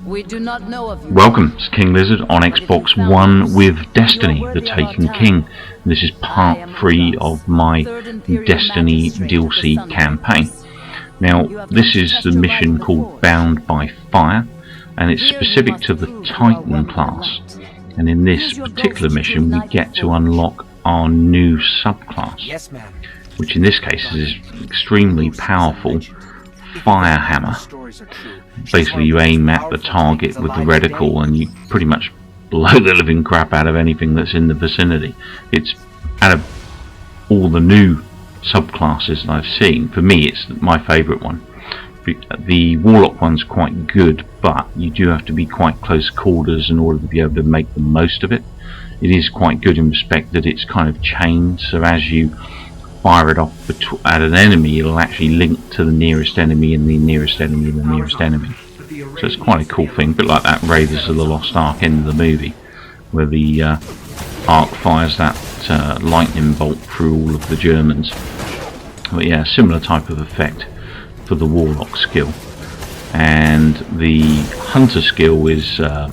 We do not know of you. Welcome, it's King Lizzard on Xbox One with Destiny, The Taken King. This is part 3 of my Destiny DLC campaign. Now, this is the mission called Bound by Fire, and it's specific to the Titan class. And in this particular mission, we get to unlock our new subclass, which in this case is extremely powerful fire hammer. Basically, you aim at the target with the reticle and you pretty much blow the living crap out of anything that's in the vicinity. It's, out of all the new subclasses that I've seen, for me it's my favourite one. The Warlock one's quite good, but you do have to be quite close quarters in order to be able to make the most of it. It is quite good in respect that it's kind of chained, so as you fire it off at an enemy, it'll actually link to the nearest enemy and the nearest enemy and the nearest enemy. So it's quite a cool thing, a bit like that Raiders of the Lost Ark end of the movie, where the Ark fires that lightning bolt through all of the Germans. But yeah, similar type of effect for the Warlock skill. And the Hunter skill is a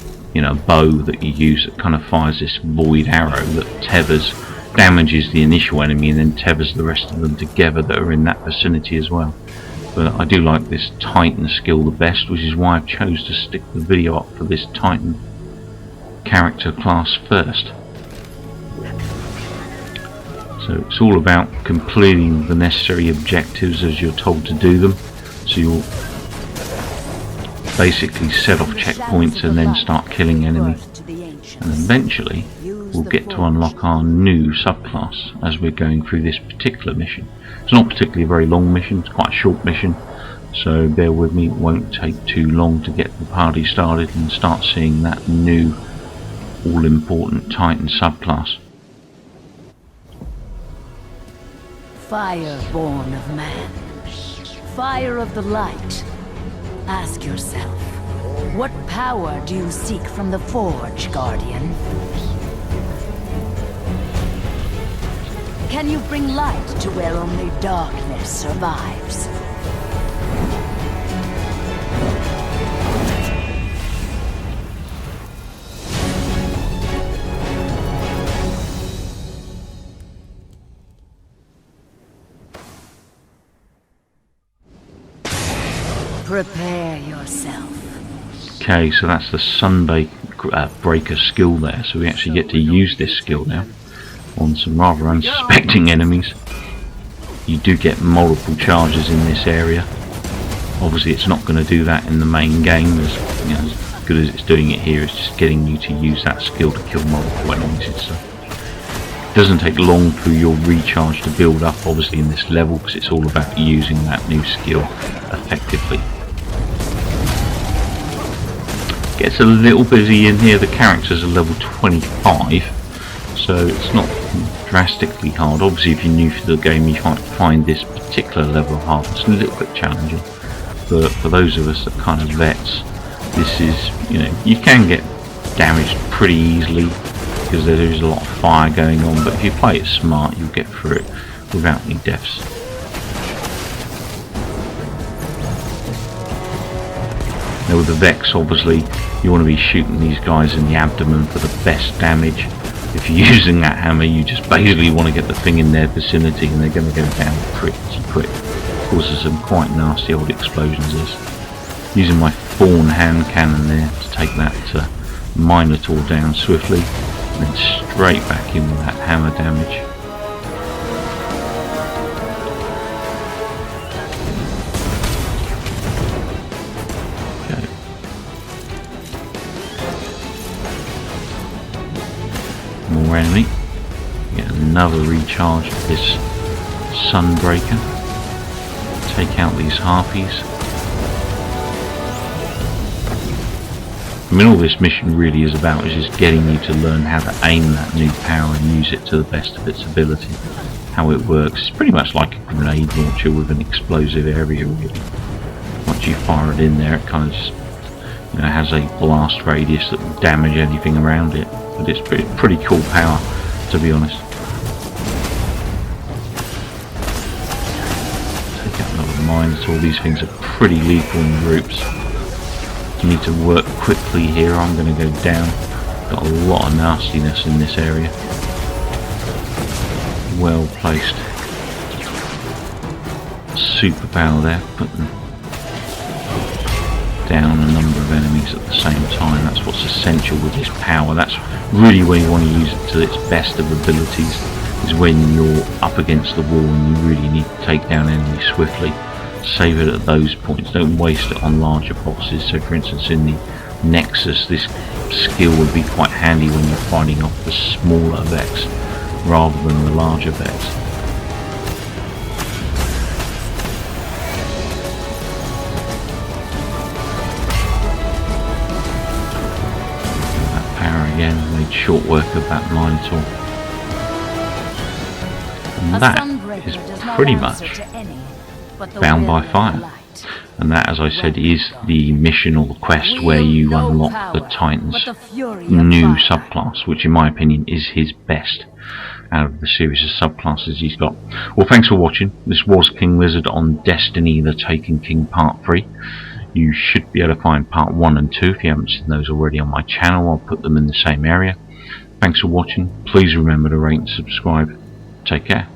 bow that you use that kind of fires this void arrow that tethers, damages the initial enemy and then tethers the rest of them together that are in that vicinity as well. But I do like this Titan skill the best, which is why I've chose to stick the video up for this Titan character class first. So it's all about completing the necessary objectives as you're told to do them. So you'll basically set off checkpoints and then start killing enemies. And eventually we'll get to unlock our new subclass as we're going through this particular mission. It's not particularly a very long mission, it's quite a short mission, so bear with me, it won't take too long to get the party started and start seeing that new all-important Titan subclass. Fire born of man, fire of the light. Ask yourself, what power do you seek from the Forge, Guardian? Can you bring light to where only darkness survives? Prepare yourself. Okay, so that's the Sunbreaker skill there, so we actually get to use this skill now on some rather unsuspecting enemies. You do get multiple charges in this area. Obviously it's not going to do that in the main game, as good as it's doing it here. It's just getting you to use that skill to kill multiple enemies. It doesn't take long for your recharge to build up, obviously, in this level, because it's all about using that new skill effectively. Gets a little busy in here. The characters are level 25, so it's not drastically hard. Obviously if you're new to the game you might find this particular level of hard. It's a little bit challenging, but for those of us that kind of vets, this is, you can get damaged pretty easily because there is a lot of fire going on, but if you play it smart you'll get through it without any deaths. Now with the Vex, obviously you want to be shooting these guys in the abdomen for the best damage. If you're using that hammer, you just basically want to get the thing in their vicinity and they're going to go down pretty quick. Causes some quite nasty old explosions. Using my Fawn hand cannon there to take that Minotaur down swiftly and then straight back in with that hammer damage. More enemy. Get another recharge of this Sunbreaker. Take out these harpies. I mean, all this mission really is about is just getting you to learn how to aim that new power and use it to the best of its ability. How it works. It's pretty much like a grenade launcher with an explosive area, really. Once you fire it in there, it kind of just, has a blast radius that will damage anything around it. But it's pretty cool power, to be honest. Take out another Minotaur. All these things are pretty lethal in groups. need to work quickly here. I'm going to go down. Got a lot of nastiness in this area. Well placed. Superpower there. Put them down a number of enemies at the same time. That's what's essential with this power. That's really where you want to use it to its best of abilities, is when you're up against the wall and you really need to take down enemies swiftly. Save it at those points. Don't waste it on larger bosses. So for instance in the Nexus, this skill would be quite handy when you're fighting off the smaller Vex rather than the larger Vex. Again, made short work of that Minotaur. And that is pretty much Bound by Fire. And that, as I said, is the mission or the quest where you unlock the Titan's new subclass, which in my opinion is his best out of the series of subclasses he's got. Well, thanks for watching. This was King Lizzard on Destiny the Taken King Part 3. You should be able to find Part 1 and 2 if you haven't seen those already on my channel. I'll put them in the same area. Thanks for watching. Please remember to rate and subscribe. Take care.